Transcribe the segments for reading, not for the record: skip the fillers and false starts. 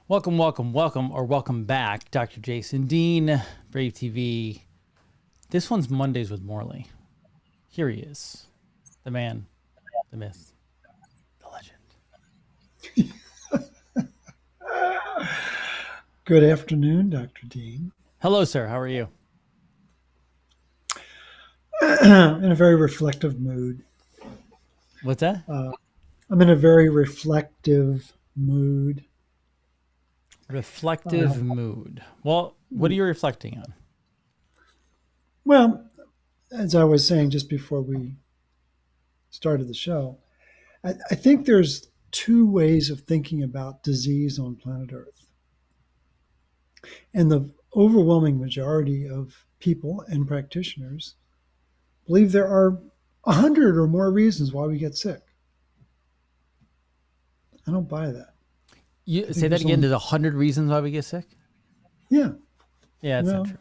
Welcome back, Dr. Jason Dean, Brave TV. This one's Mondays with Morley. Here he is, the man, the myth, the legend. Good afternoon, Dr. Dean. Hello, sir. How are you? In a very reflective mood. What's that? I'm in a very reflective mood. Reflective mood. Well, what are you reflecting on? Well, as I was saying just before we started the show, I think there's two ways of thinking about disease on planet Earth. And the overwhelming majority of people and practitioners believe there are 100 or more reasons why we get sick. I don't buy that. You say that again. There's 100 reasons why we get sick. Yeah. Yeah, that's not true.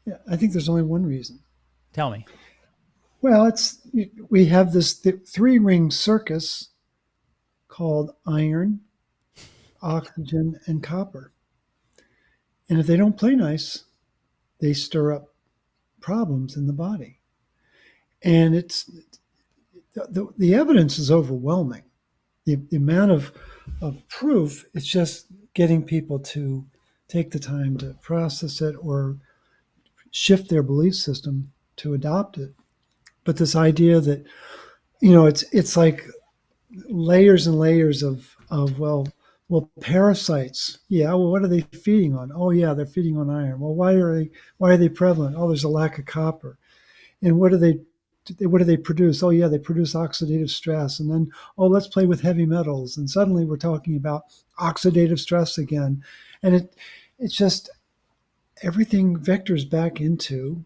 Yeah, I think there's only one reason. Tell me. Well, we have this three-ring circus called iron, oxygen, and copper. And if they don't play nice, they stir up problems in the body. And the evidence is overwhelming. The amount of proof, it's just getting people to take the time to process it or shift their belief system to adopt it. But this idea that, it's like layers and layers of parasites. Yeah, well, what are they feeding on? Oh, yeah, they're feeding on iron. Well, why are they prevalent? Oh, there's a lack of copper. And what do they produce? Oh, yeah, they produce oxidative stress. And then, oh, let's play with heavy metals. And suddenly we're talking about oxidative stress again. And it's just everything vectors back into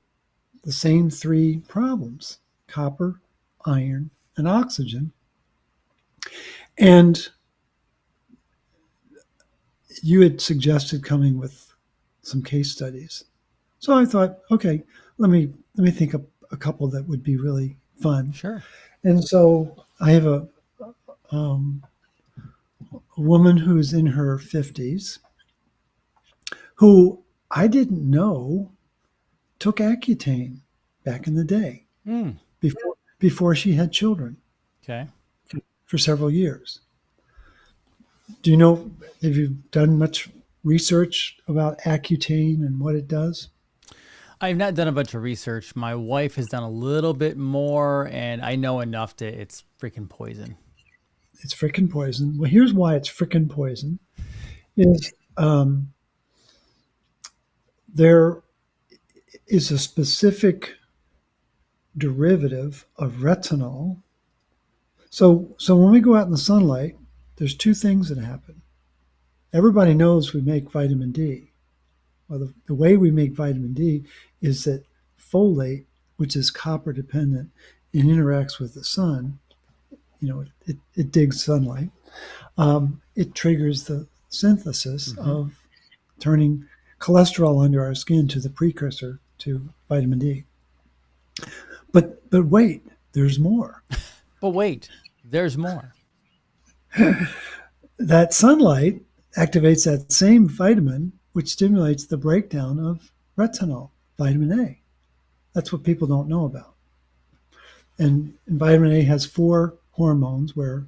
the same three problems: copper, iron, and oxygen. And you had suggested coming with some case studies. So I thought, okay, let me think of a couple that would be really fun. Sure. And so I have a woman who's in her 50s who I didn't know took Accutane back in the day before she had children. Okay. For several years. Do you know, have you done much research about Accutane and what it does? I've not done a bunch of research. My wife has done a little bit more, and I know enough that it's freaking poison. It's freaking poison. Well, here's why it's freaking poison. Is there is a specific derivative of retinol. So when we go out in the sunlight, there's two things that happen. Everybody knows we make vitamin D. Well, the way we make vitamin D is that folate, which is copper dependent and interacts with the sun, it digs sunlight. It triggers the synthesis of turning cholesterol under our skin to the precursor to vitamin D. But wait, there's more. But wait, there's more. That sunlight activates that same vitamin, which stimulates the breakdown of retinol, vitamin A. That's what people don't know about. And vitamin A has 4 hormones, where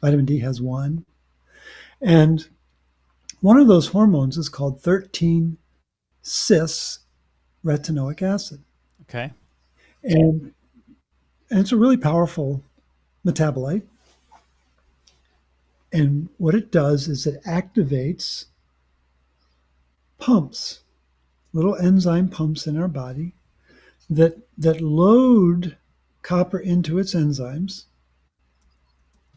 vitamin D has 1. And one of those hormones is called 13-cis-retinoic acid. Okay. And it's a really powerful metabolite. And what it does is it activates pumps, little enzyme pumps in our body that load copper into its enzymes,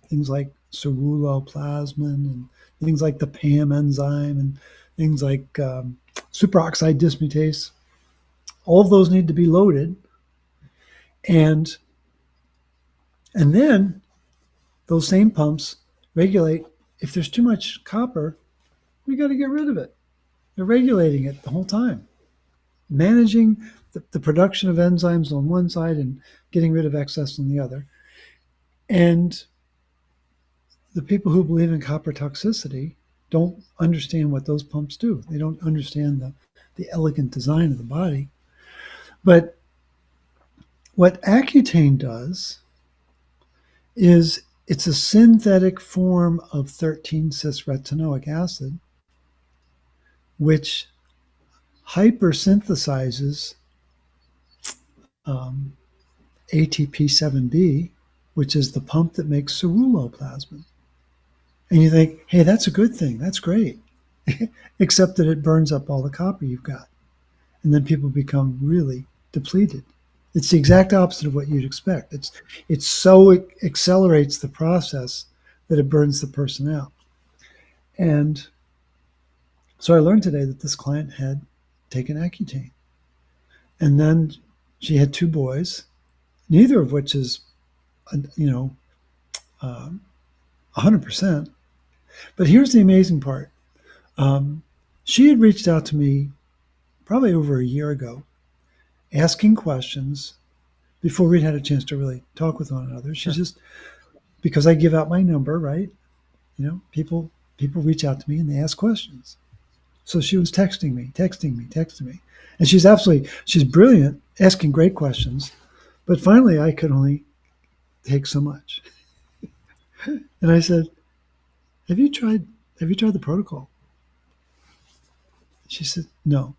things like ceruloplasmin and things like the PAM enzyme and things like superoxide dismutase. All of those need to be loaded. And then those same pumps regulate. If there's too much copper, we got to get rid of it. They're regulating it the whole time, managing the production of enzymes on one side and getting rid of excess on the other. And the people who believe in copper toxicity don't understand what those pumps do. They don't understand the elegant design of the body. But what Accutane does is it's a synthetic form of 13-cis-retinoic acid, which hypersynthesizes um, ATP7B, which is the pump that makes ceruloplasmin. And you think, hey, that's a good thing. That's great. Except that it burns up all the copper you've got. And then people become really depleted. It's the exact opposite of what you'd expect. It's so it accelerates the process that it burns the person out. And so I learned today that this client had taken Accutane. And then she had two boys, neither of which is, you know, 100%. But here's the amazing part. She had reached out to me probably over a year ago, asking questions before we'd had a chance to really talk with one another. She just, because I give out my number, right? You know, people reach out to me and they ask questions. So she was texting me. And she's brilliant, asking great questions. But finally, I could only take so much. And I said, have you tried the protocol? She said, no.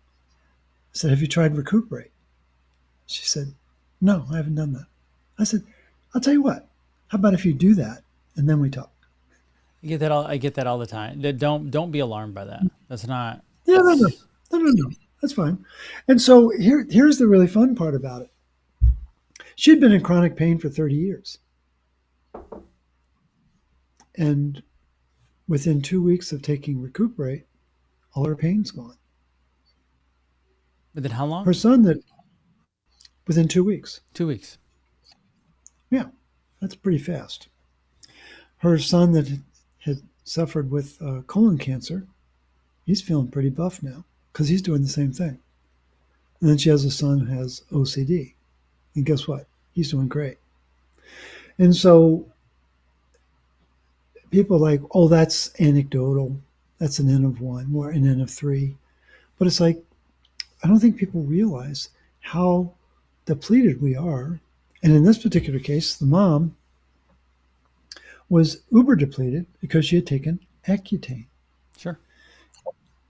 I said, have you tried Recuperate? She said, no, I haven't done that. I said, I'll tell you what. How about if you do that and then we talk? I get that all the time. Don't be alarmed by that. That's not. Yeah, no. That's fine. And so here's the really fun part about it. She'd been in chronic pain for 30 years. And within 2 weeks of taking Recuperate, all her pain's gone. Within how long? Her son, that within 2 weeks. 2 weeks. Yeah, that's pretty fast. Her son that had suffered with colon cancer, he's feeling pretty buff now because he's doing the same thing. And then she has a son who has OCD. And guess what? He's doing great. And so people are like, oh, that's anecdotal. That's an N of 1 or an N of 3. But it's like, I don't think people realize how depleted we are. And in this particular case, the mom was uber depleted because she had taken Accutane. Sure.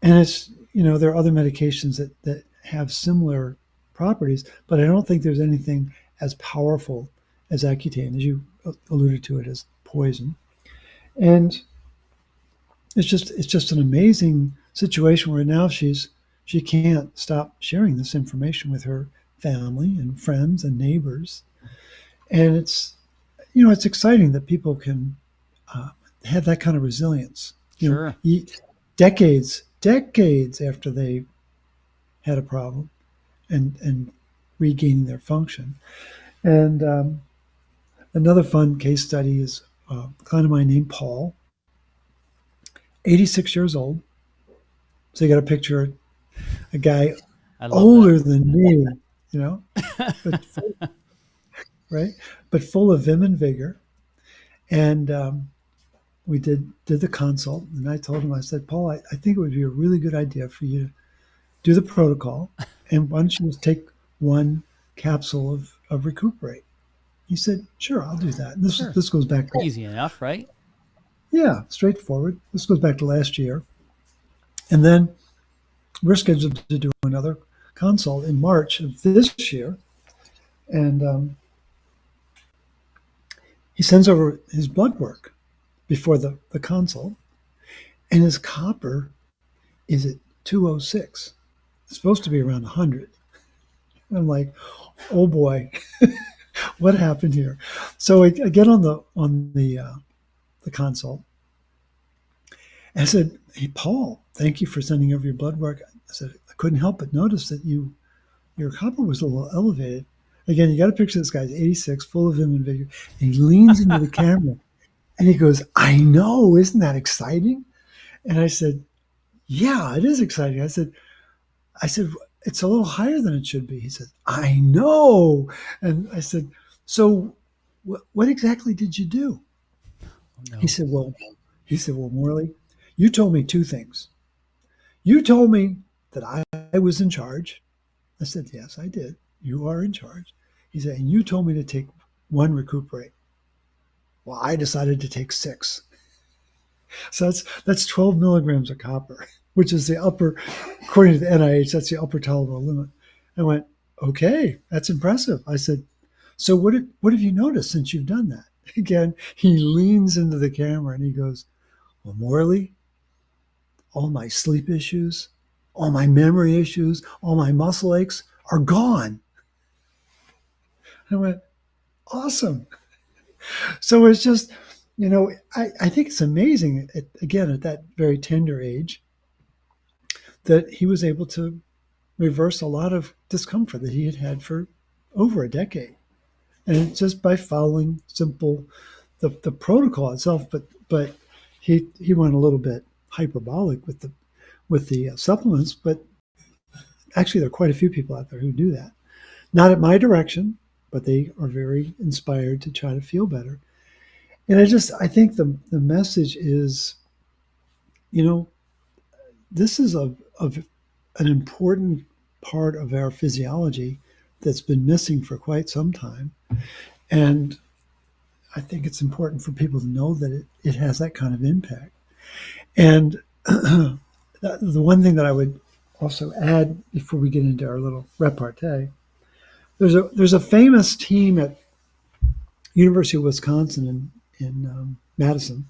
And it's, there are other medications that have similar properties, but I don't think there's anything as powerful as Accutane, as you alluded to it as poison. And it's just an amazing situation where now she can't stop sharing this information with her family and friends and neighbors. And it's exciting that people can have that kind of resilience. Sure. Decades after they had a problem and regaining their function. And another fun case study is a client of mine named Paul, 86 years old. So you got a picture, a guy older than me, but right? But full of vim and vigor. And we did the consult, and I told him, I said, Paul, I think it would be a really good idea for you to do the protocol, and why don't you just take one capsule of Recuperate? He said, sure, I'll do that. And this goes back to, easy enough, right? Yeah, straightforward. This goes back to last year. And then we're scheduled to do another consult in March of this year. And he sends over his blood work before the consult, and his copper is at 206. It's supposed to be around 100. And I'm like, oh boy, what happened here? So I get on the consult. And I said, hey, Paul, thank you for sending over your blood work. I said, I couldn't help but notice that your copper was a little elevated. Again, you got to picture this guy's 86, full of vim and vigor, and he leans into the camera and he goes, I know, isn't that exciting? And I said, yeah, it is exciting. I said, it's a little higher than it should be. He said, I know. And I said, so what exactly did you do? Oh, no. He said, well, Morley, You told me two things. You told me that I was in charge. I said, yes, I did. You are in charge. He said, and you told me to take one recuperate. Well, I decided to take 6. So that's 12 milligrams of copper, which is the upper, according to the NIH, that's the upper tolerable limit. I went, okay, that's impressive. I said, so what have you noticed since you've done that? Again, he leans into the camera and he goes, well, Morley, all my sleep issues, all my memory issues, all my muscle aches are gone. I went, awesome. So it's just, I think it's amazing, again, at that very tender age, that he was able to reverse a lot of discomfort that he had had for over a decade. And it's just by following the protocol itself, but he went a little bit hyperbolic with the supplements, but actually there are quite a few people out there who do that. Not at my direction, but they are very inspired to try to feel better. And I think the message is, this is of an important part of our physiology that's been missing for quite some time. And I think it's important for people to know that it has that kind of impact. And the one thing that I would also add before we get into our little repartee, there's a famous team at University of Wisconsin in Madison.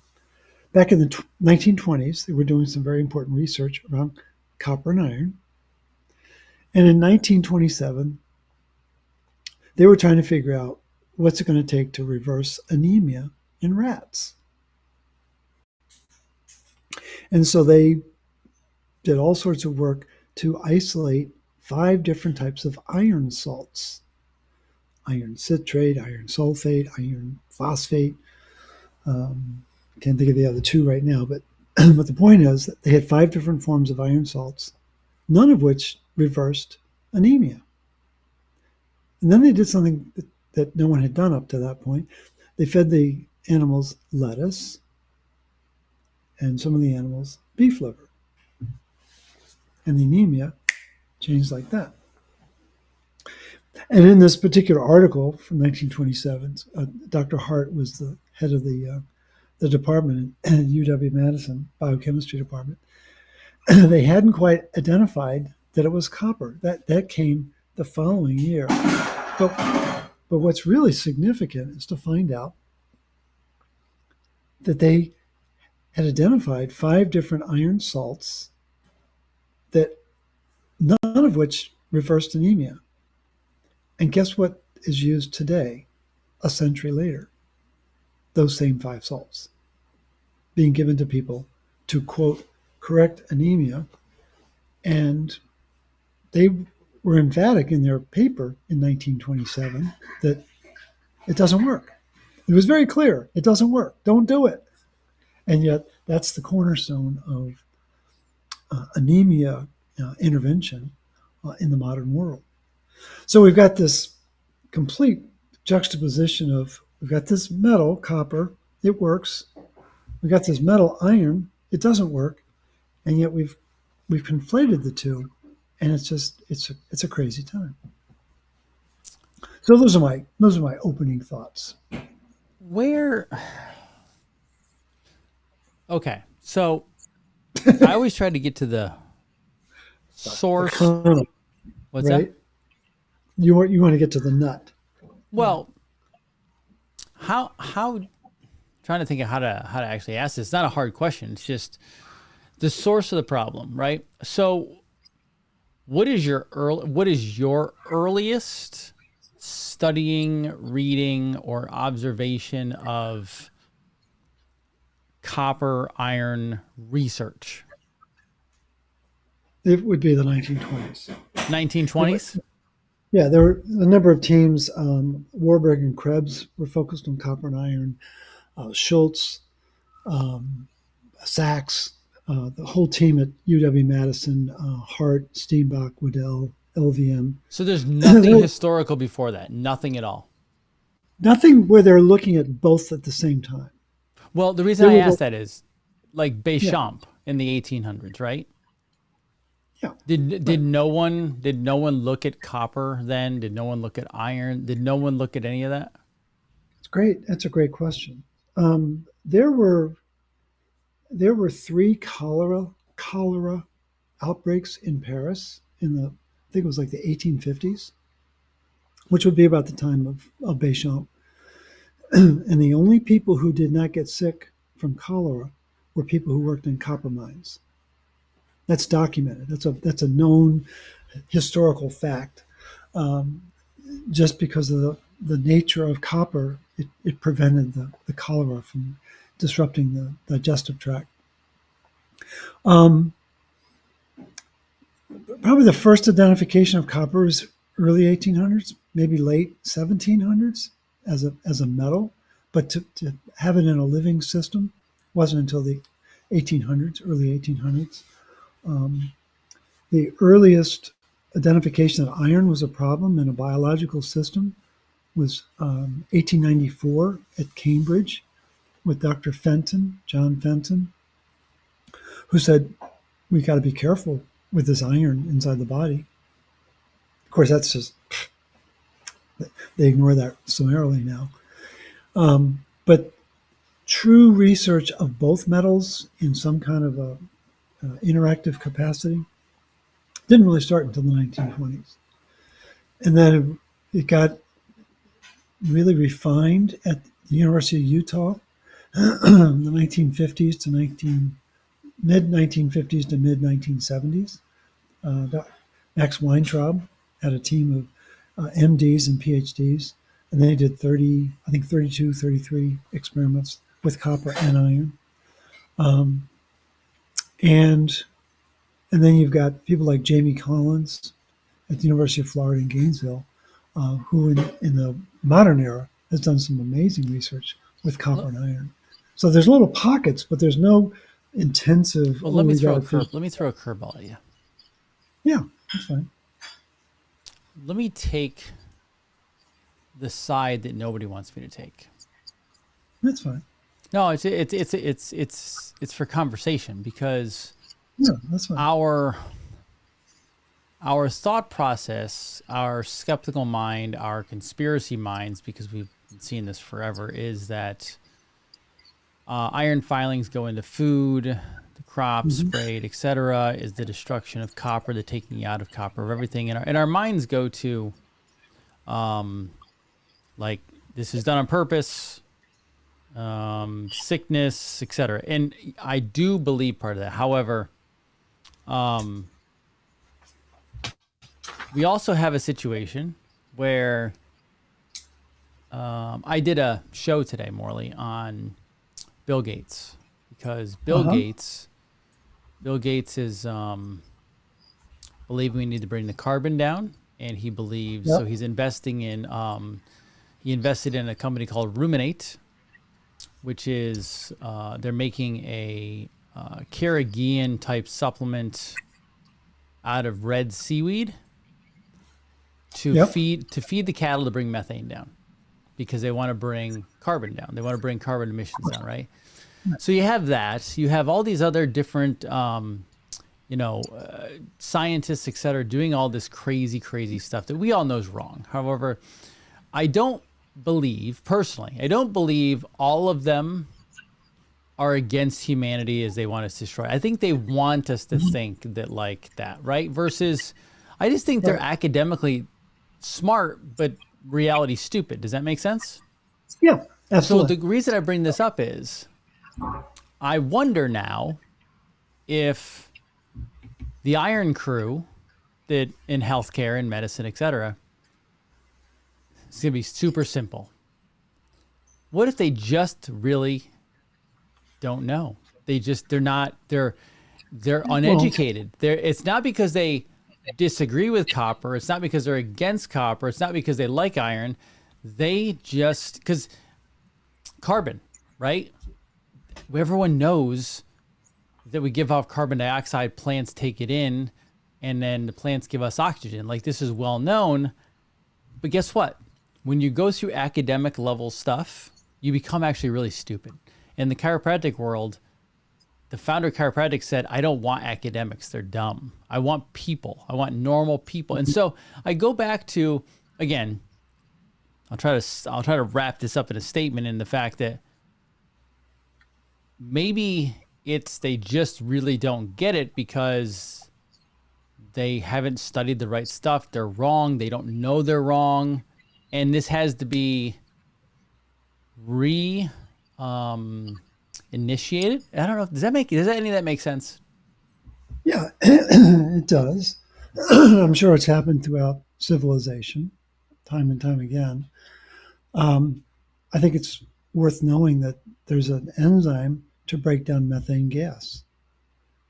Back in the 1920s, they were doing some very important research around copper and iron. And in 1927, they were trying to figure out what's it going to take to reverse anemia in rats. And so they did all sorts of work to isolate 5 different types of iron salts: iron citrate, iron sulfate, iron phosphate. Can't think of the other 2 right now, but but the point is that they had 5 different forms of iron salts, none of which reversed anemia. And then they did something that no one had done up to that point. They fed the animals lettuce and some of the animals beef liver. And the anemia changed like that. And in this particular article from 1927, Dr. Hart was the head of the department at UW-Madison, biochemistry department. They hadn't quite identified that it was copper. That came the following year. But what's really significant is to find out that they had identified 5 different iron salts that none of which reversed anemia. And guess what is used today, a century later? Those same 5 salts being given to people to, quote, correct anemia. And they were emphatic in their paper in 1927 that it doesn't work. It was very clear. It doesn't work. Don't do it. And yet that's the cornerstone of anemia intervention in the modern world. So we've got this complete juxtaposition of, we've got this metal, copper, it works. We've got this metal, iron, it doesn't work. And yet we've conflated the two, and it's a crazy time. So those are my opening thoughts. Okay, so I always try to get to the source. What's right? that? You want to get to the nut. Well, how trying to think of how to actually ask this. It's not a hard question. It's just the source of the problem, right? So what is your earliest studying, reading, or observation of copper iron research? It would be the 1920s. 1920s? Yeah, there were a number of teams. Warburg and Krebs were focused on copper and iron. Schultz, Sachs, the whole team at UW-Madison, Hart, Steenbach, Waddell, LVM. So there's nothing historical before that? Nothing at all? Nothing where they're looking at both at the same time. Well, the reason I ask that is, like Béchamp, in the 1800s, right? Yeah. Did no one look at copper then? Did no one look at iron? Did no one look at any of that? It's great. That's a great question. There were three cholera outbreaks in Paris in the, I think it was like the 1850s, which would be about the time of Béchamp. And the only people who did not get sick from cholera were people who worked in copper mines. That's documented. That's a known historical fact. Um, just because of the nature of copper, it prevented the cholera from disrupting the digestive tract. Um, Probably the first identification of copper is early 1800s, maybe late 1700s as a metal, but to have it in a living system wasn't until the 1800s, early 1800s. Um, the earliest identification that iron was a problem in a biological system was 1894 at Cambridge with Dr. Fenton, John Fenton, who said, we got to be careful with this iron inside the body. Of course, that's just, they ignore that summarily now. But true research of both metals in some kind of a interactive capacity didn't really start until the 1920s. And then it got really refined at the University of Utah in the 1950s to mid 1950s to mid 1970s. Max Weintraub had a team of MDs and PhDs, and they did 32, 33 experiments with copper and iron. And then you've got people like Jamie Collins at the University of Florida in Gainesville, who in the modern era has done some amazing research with copper and iron. So there's little pockets, but there's no intensive. Well, let me throw a curveball at you. Yeah, that's fine. Let me take the side that nobody wants me to take. That's fine. No, it's for conversation, because Yeah, that's fine. Our thought process, our skeptical mind, our conspiracy minds, because we've been seeing this forever, is that iron filings go into food, the crops, sprayed, etc., is the destruction of copper, the taking out of copper, of everything. And our minds go to, like, this is done on purpose, sickness, etc. And I do believe part of that. However, we also have a situation where I did a show today, Morley, on Bill Gates, because Bill Gates is believing we need to bring the carbon down, and he believes so. He's investing in he invested in a company called Ruminate, which is they're making a Carrageenan type supplement out of red seaweed to feed the cattle to bring methane down, because they want to bring carbon down. They want to bring carbon emissions down, right? So you have that. You have all these other different, scientists, et cetera, doing all this crazy stuff that we all know is wrong. However, I don't believe all of them are against humanity as they want us to destroy. I think they want us to think that, like that, right? Versus, I just think they're academically smart, but reality stupid. Does that make sense? Yeah, absolutely. So the reason I bring this up is I wonder now if the iron crew that in healthcare and medicine, et cetera, it's going to be super simple. What if they just really don't know? They're uneducated. It's not because they disagree with copper. It's not because they're against copper. It's not because they like iron. They just, because carbon, right? Everyone knows that we give off carbon dioxide, plants take it in, and then the plants give us oxygen. Like, this is well known. But guess what? When you go through academic level stuff, you become actually really stupid. In the chiropractic world, the founder of chiropractic said, I don't want academics. They're dumb. I want people. I want normal people. And so I go back to, again, I'll try to wrap this up in a statement in the fact that maybe they just really don't get it because they haven't studied the right stuff. They're wrong. They don't know they're wrong. And this has to be initiated. I don't know. Does any of that make sense? Yeah, it does. I'm sure it's happened throughout civilization, time and time again. I think it's worth knowing that there's an enzyme to break down methane gas.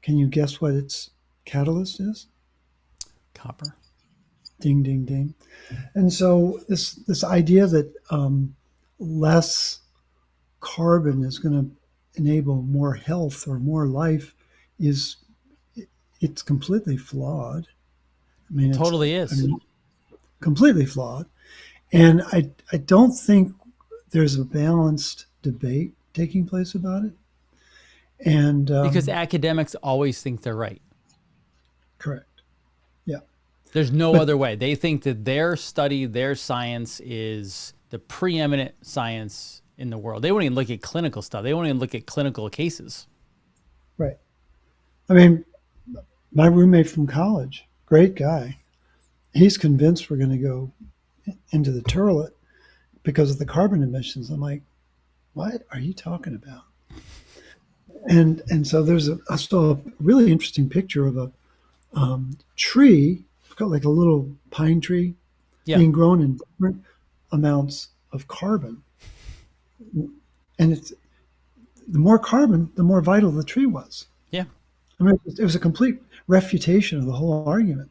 Can you guess what its catalyst is? Copper. Ding, ding, ding. And so this idea that less carbon is going to enable more health or more life it's completely flawed. I mean, Totally is. Completely flawed. And I don't think there's a balanced debate taking place about it. And because academics always think they're right. Correct. Yeah. There's no other way. They think that their study, their science is the preeminent science in the world. They won't even look at clinical stuff. They won't even look at clinical cases. Right. I mean, my roommate from college, great guy, he's convinced we're going to go into the toilet because of the carbon emissions. I'm like, what are you talking about? And so I saw a really interesting picture of a tree, like a little pine tree, being grown in different amounts of carbon. And it's the more carbon, the more vital the tree was. Yeah. I mean, it was a complete refutation of the whole argument.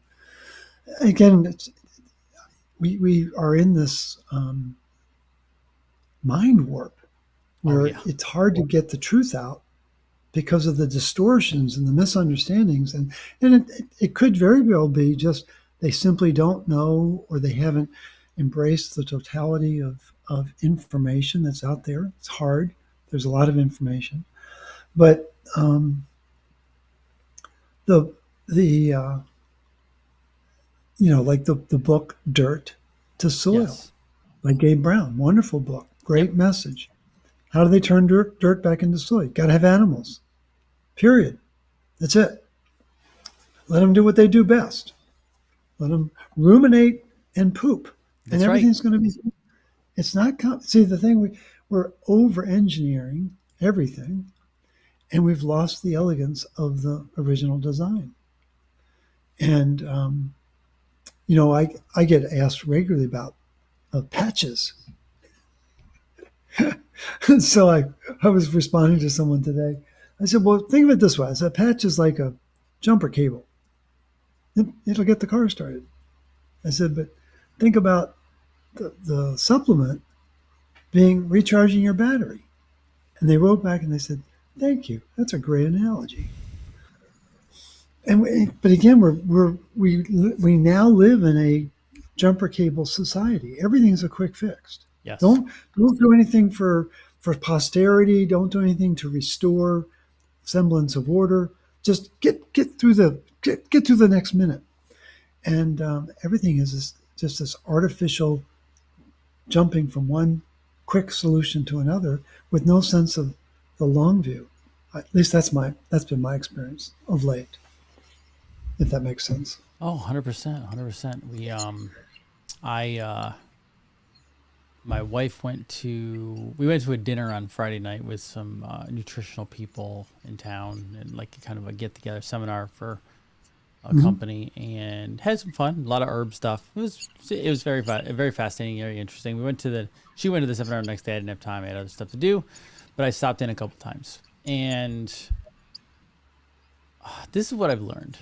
Again, we are in this mind warp where it's hard to get the truth out because of the distortions and the misunderstandings. And it could very well be just they simply don't know, or they haven't embraced the totality of information that's out there. It's hard. There's a lot of information. But like the book Dirt to Soil by Gabe Brown, wonderful book, great message. How do they turn dirt back into soil? Got to have animals. Period. That's it. Let them do what they do best. Let them ruminate and poop, and everything's going to be. It's not. See, the thing we're over-engineering everything, and we've lost the elegance of the original design. And I get asked regularly about patches. So I was responding to someone today. I said, well, think of it this way. I said, a patch is like a jumper cable. It'll get the car started. I said, but think about the supplement being recharging your battery. And they wrote back and they said, thank you. That's a great analogy. But again, we now live in a jumper cable society. Everything's a quick fix. Yes. Don't do anything for posterity. Don't do anything to restore semblance of order. Just get through the next minute. And everything is just this artificial jumping from one quick solution to another with no sense of the long view. At least that's been my experience of late. If that makes sense. Oh, 100%, 100%. My wife went to a dinner on Friday night with some nutritional people in town, and like kind of a get together seminar for a company, and had some fun. A lot of herb stuff. It was very fascinating, very interesting. She went to the seminar the next day. I didn't have time. I had other stuff to do, but I stopped in a couple times, and this is what I've learned.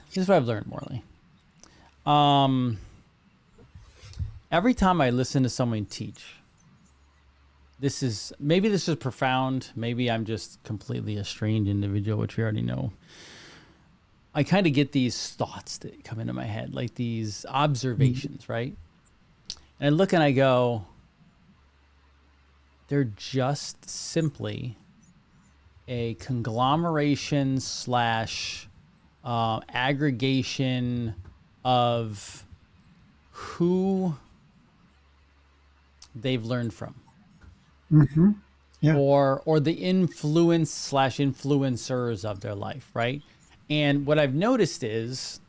This is what I've learned, Morley. Every time I listen to someone teach, maybe this is profound. Maybe I'm just completely a strange individual, which we already know. I kind of get these thoughts that come into my head, like these observations, right? And I look and I go, they're just simply a conglomeration slash aggregation of who they've learned from, Yeah. or the influence slash influencers of their life, right? And what I've noticed is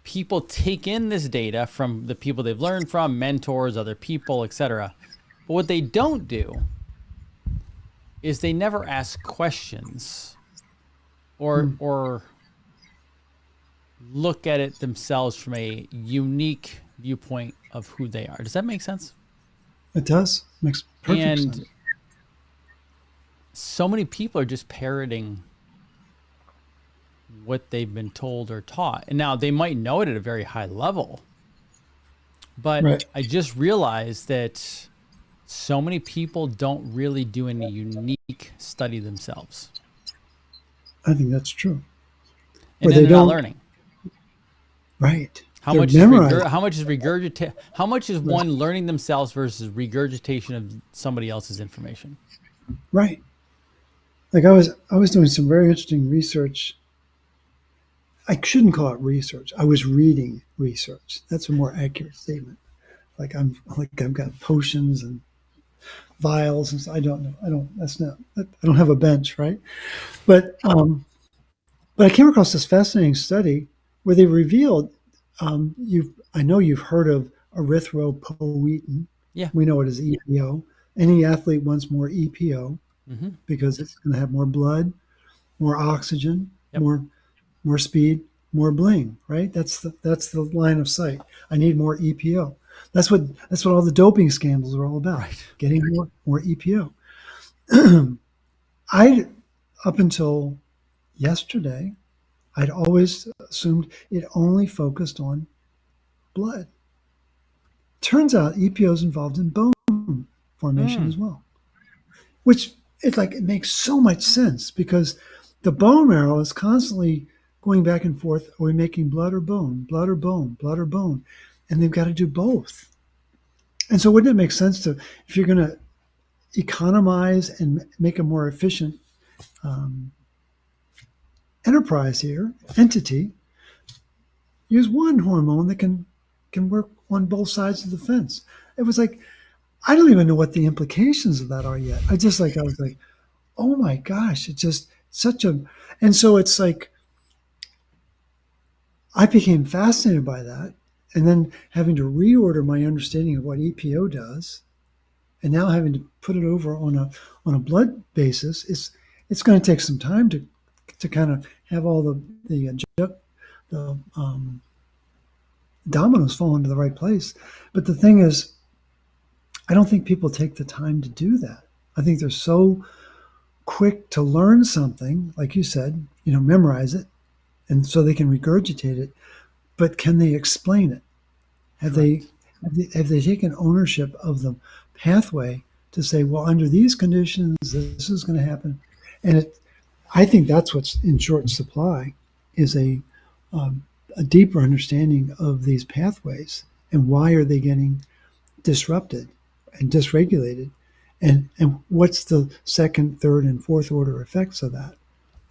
people take in this data from the people they've learned from, mentors, other people, etc. But what they don't do is they never ask questions or look at it themselves from a unique viewpoint of who they are. Does that make sense? It does. Makes perfect And sense. so many people are just parroting what they've been told or taught. And now they might know it at a very high level, but Right. I just realized that so many people don't really do any unique study themselves. I think that's true. And Or then they they're not don't. learning. Right. How They're much is memorized. how much is Right. one learning themselves versus regurgitation of somebody else's information? Right. Like I was doing some very interesting research. I shouldn't call it research. I was reading research. That's a more accurate statement. I've got potions and vials and stuff. I don't know. I don't. That's not. I don't have a bench, right? But but I came across this fascinating study where they revealed. I know you've heard of erythropoietin. Yeah. We know it as EPO. Any athlete wants more EPO Mm-hmm. because it's going to have more blood, more oxygen, Yep. more speed, more bling, right? That's the line of sight. I need more EPO. That's what all the doping scandals are all about. Right. Getting more EPO. I Up until yesterday, I'd always assumed it only focused on blood. Turns out EPO is involved in bone formation Mm. as well, which it makes so much sense because the bone marrow is constantly going back and forth. Are we making blood or bone, blood or bone, blood or bone? And they've got to do both. And so wouldn't it make sense to, if you're going to economize and make a more efficient um, enterprise here, entity, use one hormone that can work on both sides of the fence. It was like, I don't even know what the implications of that are yet. I was like, oh my gosh, it's just such a, and so it's like, I became fascinated by that. And then having to reorder my understanding of what EPO does, and now having to put it over on a blood basis, it's going to take some time to kind of have all the dominoes fall into the right place. But the thing is, I don't think people take the time to do that. I think they're so quick to learn something, like you said, memorize it, and so they can regurgitate it. But can they explain it? Have they Correct. have they taken ownership of the pathway to say, well, under these conditions, this is going to happen? And I think that's what's in short supply is a deeper understanding of these pathways and why are they getting disrupted and dysregulated, and what's the second, third, and fourth order effects of that?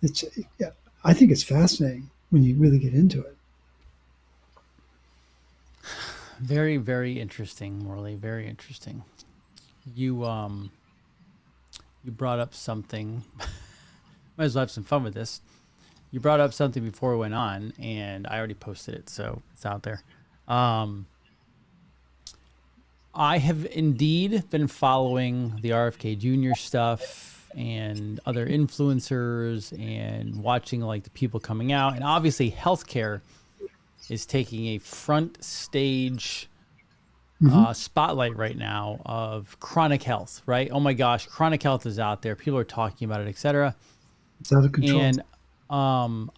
It's yeah, I think it's fascinating when you really get into it. Very, very interesting, Morley. Very interesting. You you brought up something. Might as well have some fun with this. You brought up something before we went on, and I already posted it, so it's out there. Um, I have indeed been following the RFK Jr. stuff and other influencers and watching like the people coming out. And obviously, healthcare is taking a front stage Hmm. spotlight right now of chronic health, right? Oh my gosh, chronic health is out there. People are talking about it, etc. It's out of control. And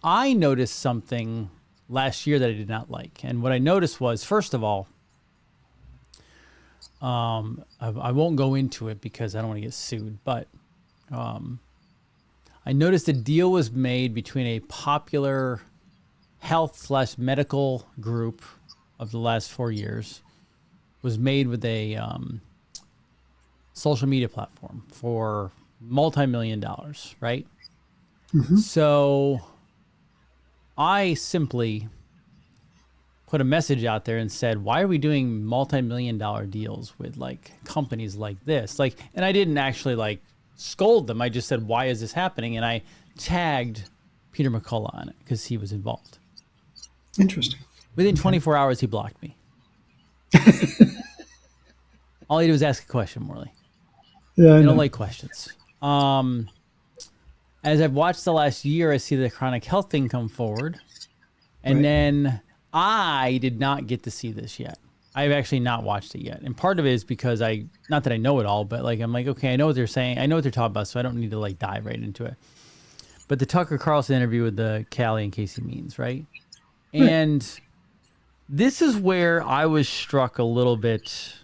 I noticed something last year that I did not like. And what I noticed was, first of all, I won't go into it because I don't want to get sued, but I noticed a deal was made between a popular health slash medical group of the last 4 years was made with a social media platform for multi-million dollars, right? Mm-hmm. So I simply put a message out there and said, why are we doing multi-million dollar deals with like companies like this? Like, and I didn't actually like scold them. I just said, why is this happening? And I tagged Peter McCullough on it because he was involved. Interesting. Within 24 hours, he blocked me. All he did was ask a question, Morley. Yeah, I I know. don't like questions. As I've watched the last year, I see the chronic health thing come forward. And Right. then I did not get to see this yet. I've actually not watched it yet. And part of it is because not that I know it all, but like, I'm like, okay, I know what they're saying. I know what they're talking about, so I don't need to like dive right into it. But the Tucker Carlson interview with the Callie and Casey Means, right? And this is where I was struck a little bit.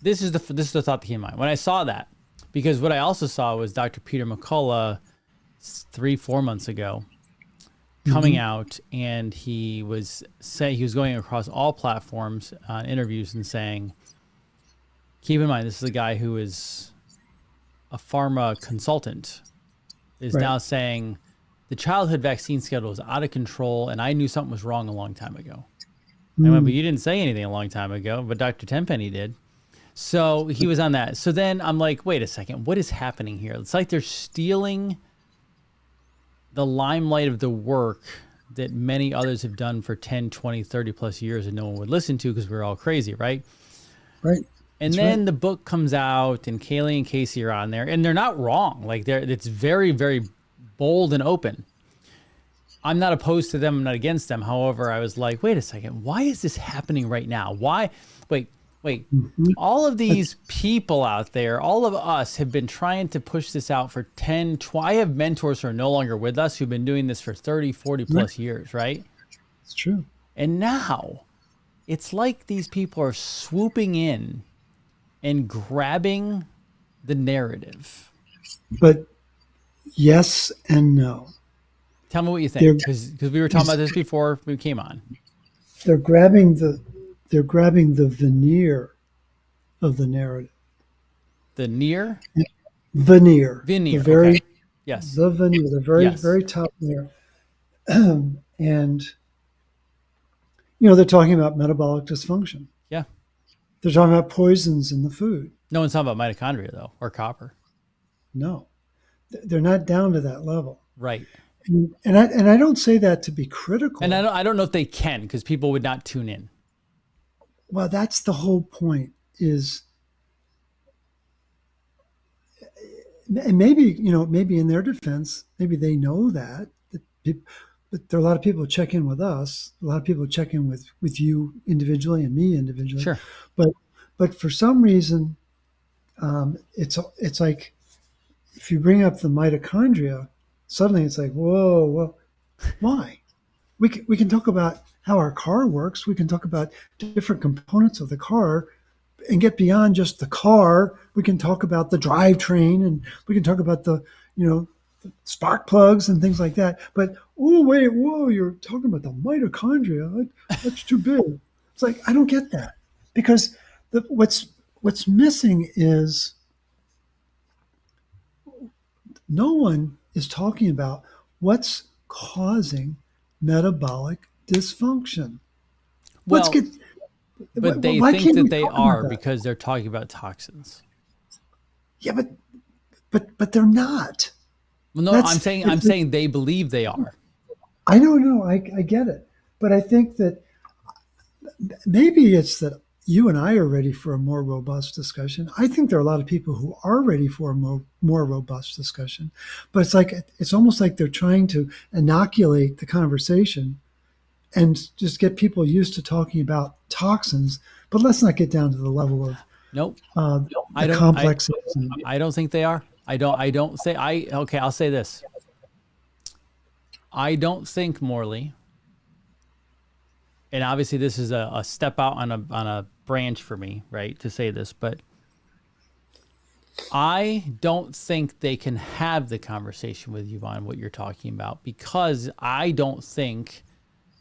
This is the thought that came to mind when I saw that, because what I also saw was Dr. Peter McCullough 3-4 months ago coming out, and he was going across all platforms on interviews and saying, keep in mind, this is a guy who is a pharma consultant, is now saying the childhood vaccine schedule is out of control, and I knew something was wrong a long time ago. I went, but you didn't say anything a long time ago, but Dr. Tenpenny did. So he was on that. So then I'm like, wait a second, what is happening here? It's like they're stealing the limelight of the work that many others have done for 10, 20, 30 plus years and no one would listen to because we're all crazy, right? Right. And then the book comes out and Kaylee and Casey are on there, and they're not wrong. Like it's very, very bold and open. I'm not opposed to them. I'm not against them. However, I was like, wait a second, why is this happening right now? Why? Wait. All of these people out there, all of us have been trying to push this out for 10, 20. I have mentors who are no longer with us who've been doing this for 30, 40 plus years, right? It's true. And now it's like these people are swooping in and grabbing the narrative. But yes and no. Tell me what you think, because we were talking about this before we came on. They're grabbing the veneer of the narrative. The near? Veneer. Veneer, The very, okay. Yes. The veneer, the very top layer. And, they're talking about metabolic dysfunction. Yeah. They're talking about poisons in the food. No one's talking about mitochondria, though, or copper. No. They're not down to that level. Right. And I don't say that to be critical. And I don't know if they can, because people would not tune in. Well, that's the whole point is, and maybe in their defense, maybe they know that but there are a lot of people who check in with us. A lot of people check in with you individually and me individually. Sure. But for some reason, it's like if you bring up the mitochondria, suddenly it's like, whoa, why? We can talk about how our car works. We can talk about different components of the car and get beyond just the car. We can talk about the drivetrain, and we can talk about the spark plugs and things like that. But you're talking about the mitochondria. That's too big. It's like, I don't get that, because what's missing is no one is talking about what's causing metabolic dysfunction. Well, but they think that they are because they're talking about toxins. Yeah, but they're not. Well, no, I'm saying they believe they are. I don't know. I get it. But I think that maybe it's that you and I are ready for a more robust discussion. I think there are a lot of people who are ready for a more robust discussion. But it's almost like they're trying to inoculate the conversation and just get people used to talking about toxins. But let's not get down to the level of complexes. I don't think they are. I'll say this. I don't think, Morley, and obviously this is a step out on a branch for me, right, to say this, but I don't think they can have the conversation with you on what you're talking about, because I don't think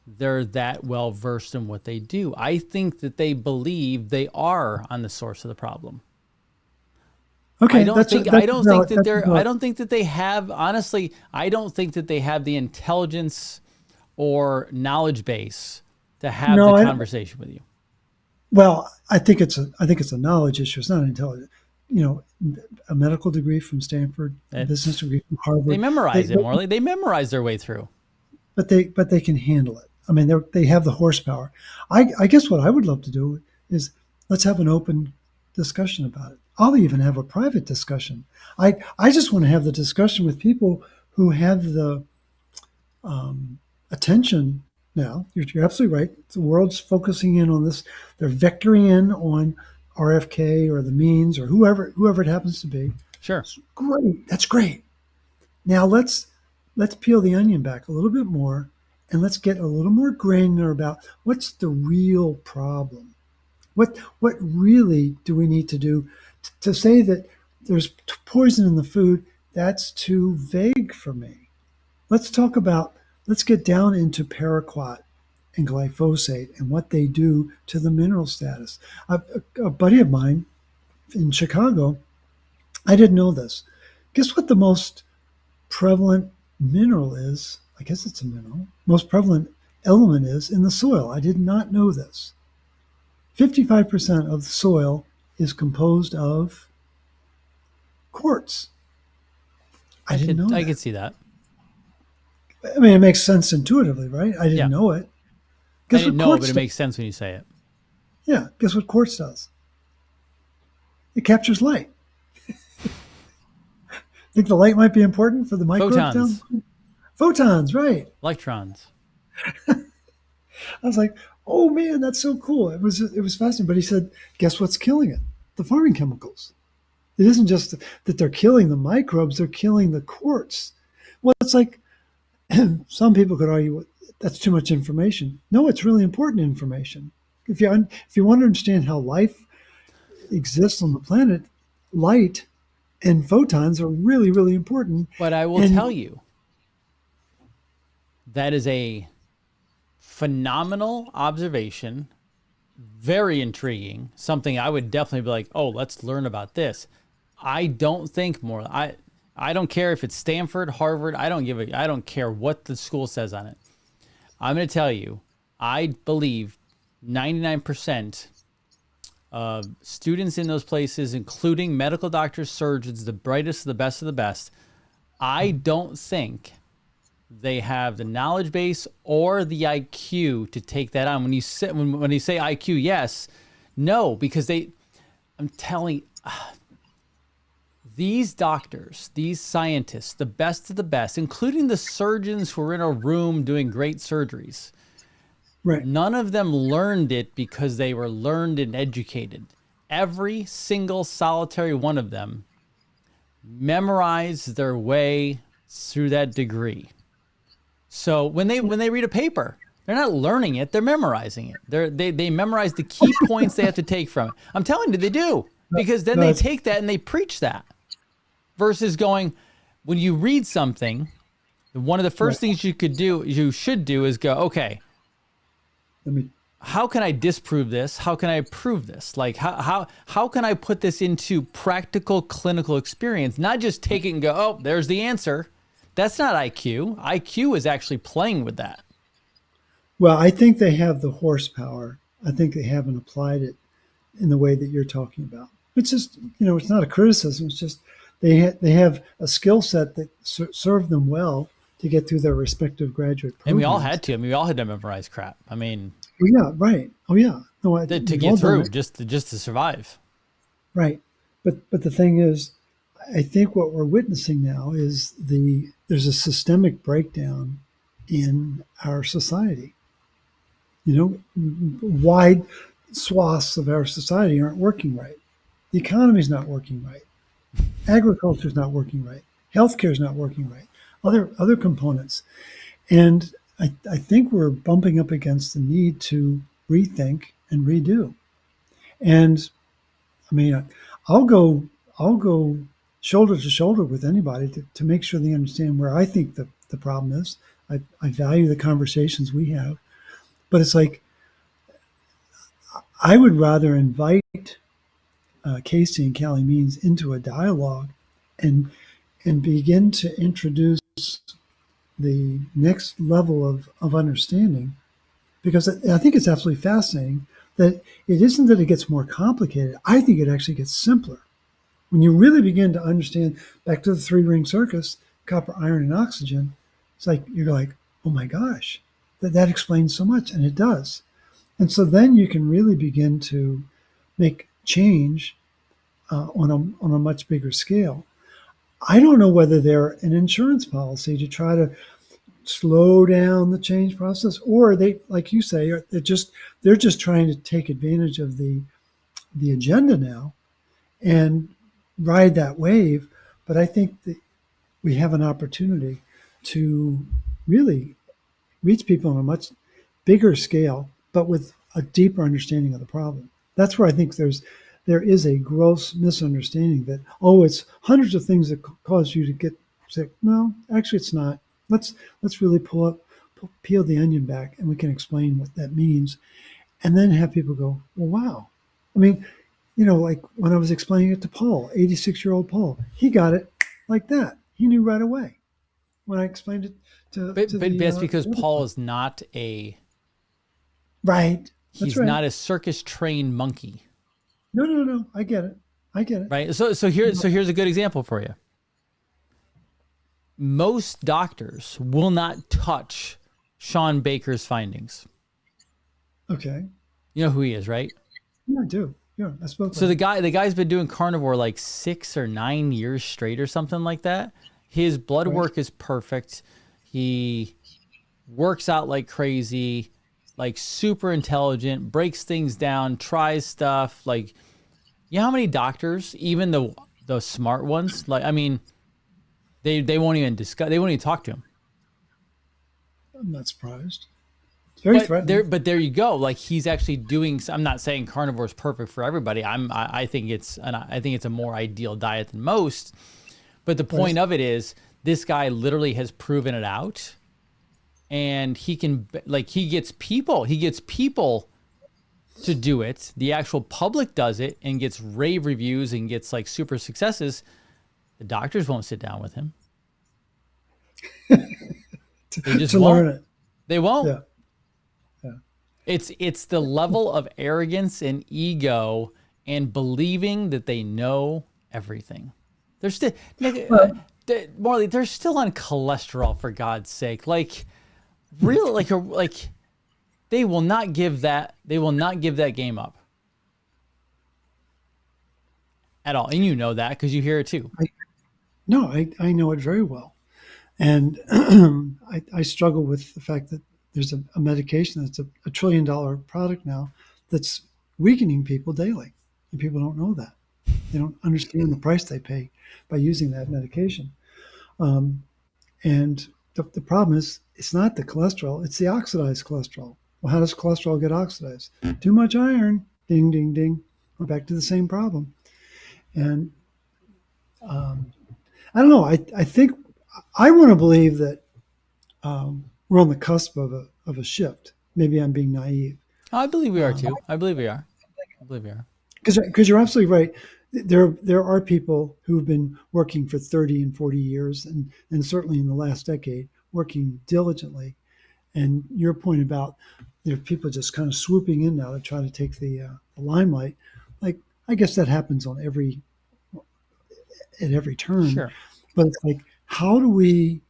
they're that well versed in what they do. I think that they believe they are on the source of the problem. Okay, I don't think that that's they're I valid. don't think that they have honestly, I don't think that they have the intelligence or knowledge base to have the No, conversation with you. well, I think it's a knowledge issue. It's not intelligence. You know, a medical degree from Stanford, a business It's degree from they Harvard. memorize it They more. Like they memorize their way through. but they can handle it. I mean, they have the horsepower. I guess what I would love to do is let's have an open discussion about it. I'll even have a private discussion. I just want to have the discussion with people who have the attention now. You're absolutely right. The world's focusing in on this. They're vectoring in on RFK or the means or whoever it happens to be. Sure. It's great. That's great. Now let's peel the onion back a little bit more and let's get a little more granular about what's the real problem. What really do we need to do to say that there's poison in the food? That's too vague for me. Let's talk about let's get down into paraquat and glyphosate and what they do to the mineral status. A buddy of mine in Chicago, I didn't know this. Guess what the most prevalent mineral is? I guess it's a mineral. Most prevalent element is in the soil. I did not know this. 55% of the soil is composed of quartz. I didn't know I that. could see that. I mean, it makes sense intuitively, right? I didn't Yeah. know it. I Guess didn't what know, but quartz it does? makes sense when you say it. Yeah, guess what quartz does? It captures light. Think the light might be important for the microbes down? Photons, Photons, right. electrons. I was like, oh man, that's so cool. It was fascinating. But he said, guess what's killing it? The farming chemicals. It isn't just that they're killing the microbes, they're killing the quartz. Well, it's like some people could argue that's too much information. No, it's really important information. If you want to understand how life exists on the planet, light and photons are really, really important. But I will And tell you, that is a phenomenal observation, very intriguing, something I would definitely be like, oh, let's learn about this. I don't think more. I don't care if it's Stanford, Harvard. I don't care what the school says on it. I'm going to tell you, I believe 99% of students in those places, including medical doctors, surgeons, the brightest, the best of the best, I don't think they have the knowledge base or the IQ to take that on. When you say IQ, yes, no, because I'm telling these doctors, these scientists, the best of the best, including the surgeons who are in a room doing great surgeries, right, none of them learned it because they were learned and educated. Every single solitary one of them memorized their way through that degree. So when they read a paper, they're not learning it; they're memorizing it. They memorize the key points they have to take from it. I'm telling you, they do, because then no, they it's, take that and they preach that. Versus going, when you read something, one of the right. first things you should do is go, okay, Let me how can I disprove this? How can I prove this? Like how can I put this into practical clinical experience? Not just take it and go, oh, there's the answer. That's not IQ. IQ is actually playing with that. Well, I think they have the horsepower. I think they haven't applied it in the way that you're talking about. It's just, it's not a criticism. It's just they have a skill set that served them well to get through their respective graduate And we all programs. had to. I mean, we all had to memorize crap. I mean, Oh yeah, right. Oh yeah. No, to we've all get done through, it. just to survive. Right. But the thing is, I think what we're witnessing now is there's a systemic breakdown in our society. Wide swaths of our society aren't working right. The economy's not working right. Agriculture's not working right. Healthcare's not working right. Other components. And I think we're bumping up against the need to rethink and redo. And I mean, I'll go shoulder to shoulder with anybody to make sure they understand where I think the problem is. I value the conversations we have. But it's like I would rather invite Casey and Callie Means into a dialogue and begin to introduce the next level of understanding, because I think it's absolutely fascinating that it isn't that it gets more complicated. I think it actually gets simpler. When you really begin to understand, back to the three ring circus, copper, iron, and oxygen, it's like you're like, oh my gosh, that explains so much, and it does. And so then you can really begin to make change on a much bigger scale. I don't know whether they're an insurance policy to try to slow down the change process, or they, like you say, they're just trying to take advantage of the agenda now and ride that wave. But I think that we have an opportunity to really reach people on a much bigger scale, but with a deeper understanding of the problem. That's where I think there is a gross misunderstanding that, oh, it's hundreds of things that cause you to get sick. No, actually, it's not. Let's really peel the onion back, and we can explain what that means, and then have people go, well, wow. I mean, like when I was explaining it to Paul, 86-year-old Paul, he got it like that. He knew right away when I explained it But that's because Paul is not right. That's he's right. not a circus trained monkey. No. I get it. Right. So here's a good example for you. Most doctors will not touch Sean Baker's findings. Okay. You know who he is, right? Yeah, I do. Yeah, I spoke. So the guy's been doing carnivore like 6 or 9 years straight or something like that. His blood work is perfect. He works out like crazy, like super intelligent, breaks things down, tries stuff. Like, you know how many doctors, even the smart ones, like, I mean, they won't even discuss, they won't even talk to him. I'm not surprised. It's very threatening. But there you go. Like, he's actually doing. I'm not saying carnivore is perfect for everybody. I think it's a more ideal diet than most. But the point of it is, this guy literally has proven it out, and he gets people to do it. The actual public does it and gets rave reviews and gets like super successes. The doctors won't sit down with him. They just to won't. Learn it. They won't. Yeah. It's the level of arrogance and ego and believing that they know everything. They're still Morley, they're still on cholesterol, for God's sake. Like, really, like they will not give that game up at all. And you know that because you hear it too. I know it very well. And I struggle with the fact that there's a medication that's a $1 trillion product now that's weakening people daily. And people don't know that. They don't understand the price they pay by using that medication. And the problem is, it's not the cholesterol, it's the oxidized cholesterol. Well, how does cholesterol get oxidized? Too much iron. Ding, ding, ding. We're back to the same problem. And I don't know. I think I want to believe that we're on the cusp of a shift. Maybe I'm being naive. I believe we are too. I believe we are. Because you're absolutely right. There are people who've been working for 30 and 40 years, and certainly in the last decade, working diligently. And your point about there are people just kind of swooping in now to try to take the limelight. Like, I guess that happens at every turn. Sure. But it's like, how do we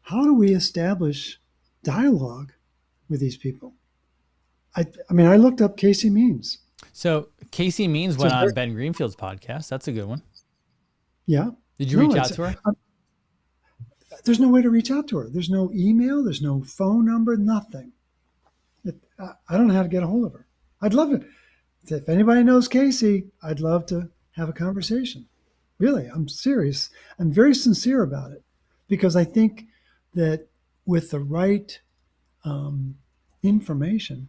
establish dialogue with these people? I mean, I looked up Casey Means. So Casey Means went on Ben Greenfield's podcast. That's a good one. Yeah. Did you reach out to her? There's no way to reach out to her. There's no email. There's no phone number. Nothing. I don't know how to get a hold of her. I'd love it. If anybody knows Casey, I'd love to have a conversation. Really, I'm serious. I'm very sincere about it, because I think that with the right information,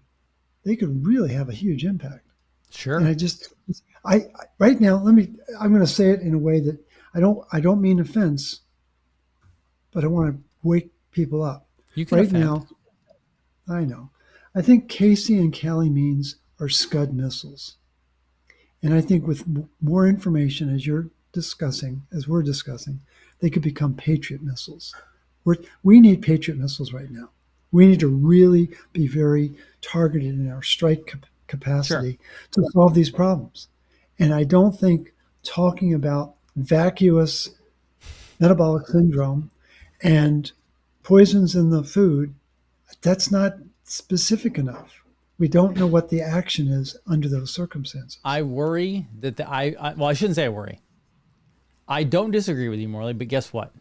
they could really have a huge impact. Sure. And I right now, I'm going to say it in a way that I don't mean offense, but I want to wake people up. You can right offend. now. I know. I think Casey and calamines are Scud missiles. And I think with more information, as we're discussing, they could become Patriot missiles. We need Patriot missiles right now. We need to really be very targeted in our strike capacity to solve these problems. And I don't think talking about vacuous metabolic syndrome and poisons in the food, that's not specific enough. We don't know what the action is under those circumstances. I worry that well, I shouldn't say I worry. I don't disagree with you, Morley, but guess what?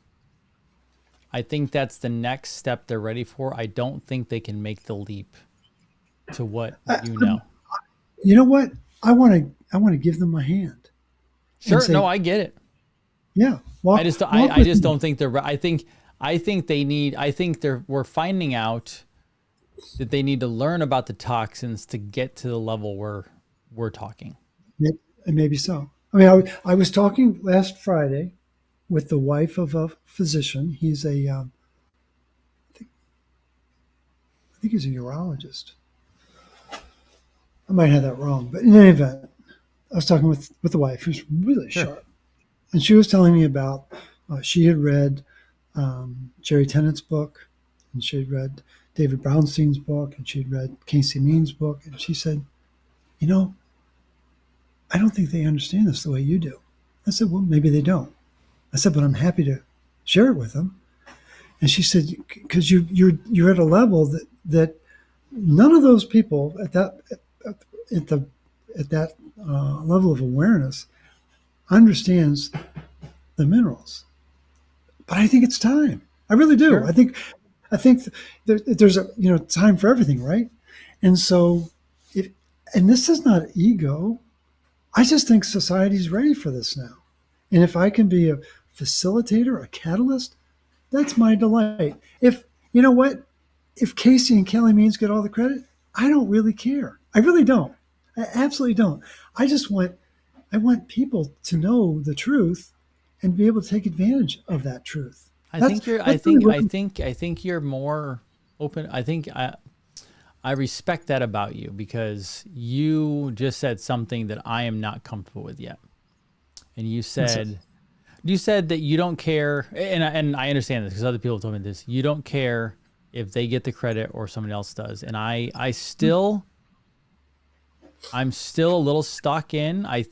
I think that's the next step they're ready for. I don't think they can make the leap to what you know. You know what? I want to give them a hand. Sure, no, I get it. Yeah, I just don't think they're. I think they need. I think we're finding out that they need to learn about the toxins to get to the level where we're talking. Maybe so. I mean, I was talking last Friday with the wife of a physician. He's I think he's a urologist. I might have that wrong, but in any event, I was talking with the wife, who's really sharp, and she was telling me about she had read Jerry Tennett's book, and she had read David Brownstein's book, and she had read Casey Means' book, and she said, "You know, I don't think they understand this the way you do." I said, "Well, maybe they don't." I said, "But I'm happy to share it with them." And she said, "Because you're at a level that none of those people at that level of awareness understands the minerals." But I think it's time. I really do. Sure. I think there's a time for everything, right? And so, and this is not ego. I just think society's ready for this now. And if I can be a facilitator, a catalyst, that's my delight. If you know what, if Casey and Kelly Means get all the credit, I don't really care. I really don't. I absolutely don't. I want people to know the truth and be able to take advantage of that truth. I think you're more open. I respect that about you, because you just said something that I am not comfortable with yet. And you said that you don't care, and I understand this because other people told me this. You don't care if they get the credit or someone else does. And I'm still a little stuck in. I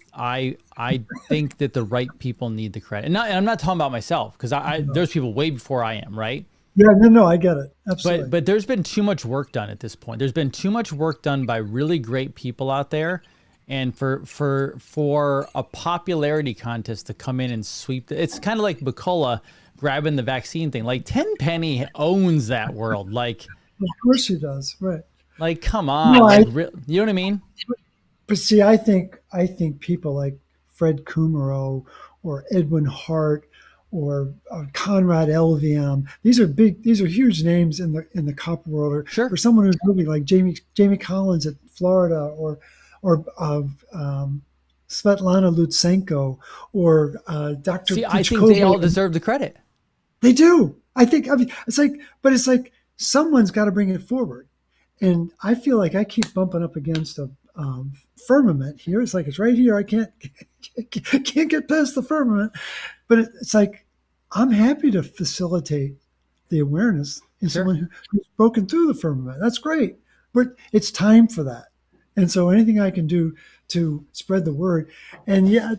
think that the right people need the credit. And I'm not talking about myself, because there's people way before I am, right? Yeah, no, I get it. Absolutely. But there's been too much work done at this point. There's been too much work done by really great people out there. And for a popularity contest to come in and sweep, it's kind of like Bucola grabbing the vaccine thing. Like Tenpenny owns that world. Like, of course he does, right? Like, come on, you know what I mean? But see, I think people like Fred Kummerow or Edwin Hart or Conrad Elviam, these are huge names in the copper world. Or someone who's really like Jamie Collins at Florida, or Svetlana Lutsenko, or Dr. See, I think they all deserve the credit. They do. It's like someone's got to bring it forward. And I feel like I keep bumping up against a firmament here. It's like it's right here. I can't get past the firmament. But it's like I'm happy to facilitate the awareness in someone who's broken through the firmament. That's great. But it's time for that. And so anything I can do to spread the word. And yeah,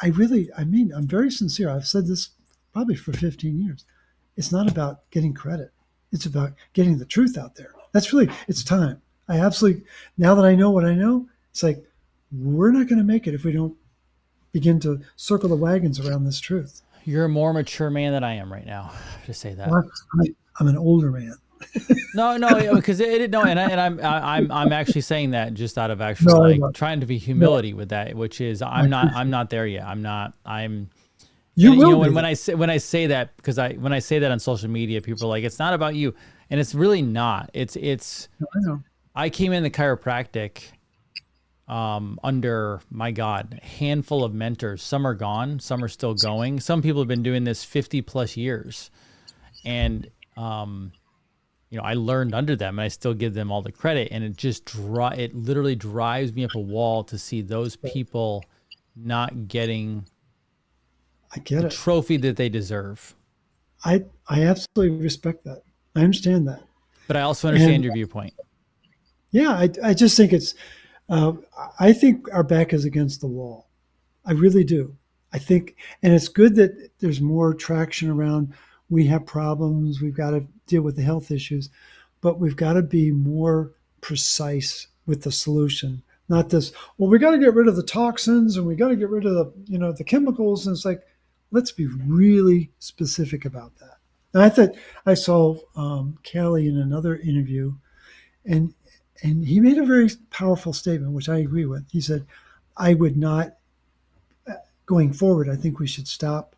I'm very sincere. I've said this probably for 15 years. It's not about getting credit. It's about getting the truth out there. It's time. Now that I know what I know, it's like, we're not going to make it if we don't begin to circle the wagons around this truth. You're a more mature man than I am right now, to say that. Well, I'm an older man. No, because I'm actually saying that just out of trying to be humility with that, which is I'm not there yet. When I say that, because when I say that on social media, people are like, it's not about you. And it's really not. I came in the chiropractic under, my God, a handful of mentors. Some are gone, some are still going. Some people have been doing this 50 plus years. And I learned under them, and I still give them all the credit. And it literally drives me up a wall to see those people not getting I get the it. trophy that they deserve. I absolutely respect that. I understand that. But I also understand And your viewpoint. yeah, I just think uh, I think our back is against the wall. I really do. I think, and it's good that there's more traction around. We have problems. We've got to deal with the health issues, but we've got to be more precise with the solution. Not this. Well, we got to get rid of the toxins and we got to get rid of the chemicals. And it's like, let's be really specific about that. And I thought I saw Kelly in another interview, and he made a very powerful statement, which I agree with. He said, "I would not." Going forward, I think we should stop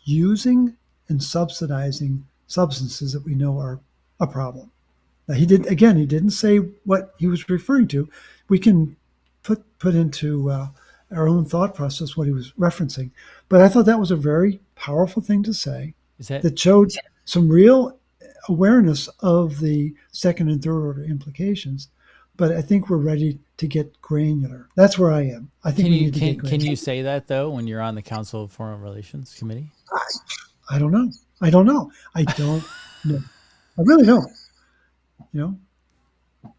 using and subsidizing substances that we know are a problem. Now, he didn't say what he was referring to. We can put into our own thought process what he was referencing. But I thought that was a very powerful thing to say Is that that showed some real awareness of the second and third order implications. But I think we're ready to get granular. That's where I am. I think we need to get granular. can you say that though when you're on the Council of Foreign Relations Committee? I don't know. I don't know. I really don't. You know,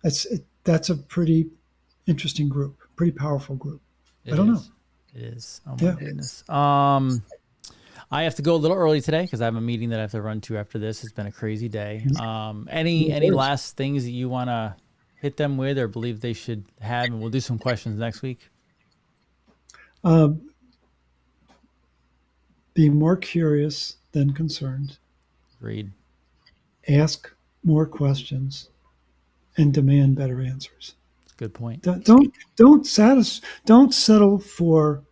that's a pretty interesting group, pretty powerful group. I don't know. It is. Oh my goodness. I have to go a little early today because I have a meeting that I have to run to after this. It's been a crazy day. Any last things that you want to hit them with or believe they should have? And we'll do some questions next week. Be more curious than concerned. Agreed. Ask more questions and demand better answers. Good point. Don't settle for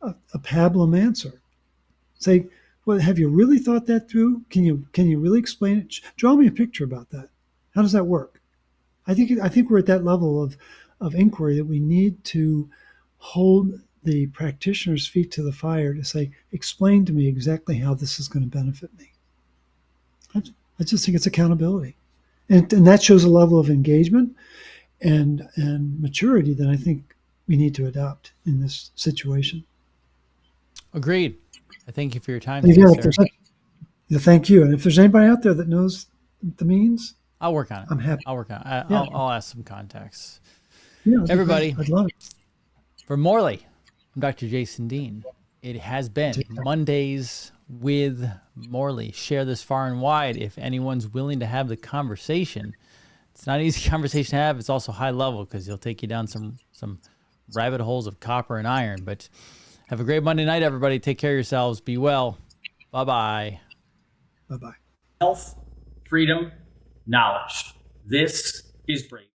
a pablum answer. Say, well, have you really thought that through? Can you really explain it? Draw me a picture about that. How does that work? I think we're at that level of inquiry that we need to hold the practitioner's feet to the fire to say, explain to me exactly how this is going to benefit me. I just think it's accountability, and that shows a level of engagement and maturity that I think we need to adopt in this situation. Agreed. I thank you for your time today, sir. Thank you. And if there's anybody out there that knows the means, I'll work on it. I'm happy. I'll work on it. I'll ask some contacts. Yeah, everybody, I'd love it. For Morley, I'm Dr. Jason Dean. It has been Mondays with Morley. Share this far and wide if anyone's willing to have the conversation. It's not an easy conversation to have. It's also high level because he'll take you down some rabbit holes of copper and iron. But have a great Monday night, everybody. Take care of yourselves. Be well. Bye-bye. Bye-bye. Health, freedom, knowledge. This is Brave.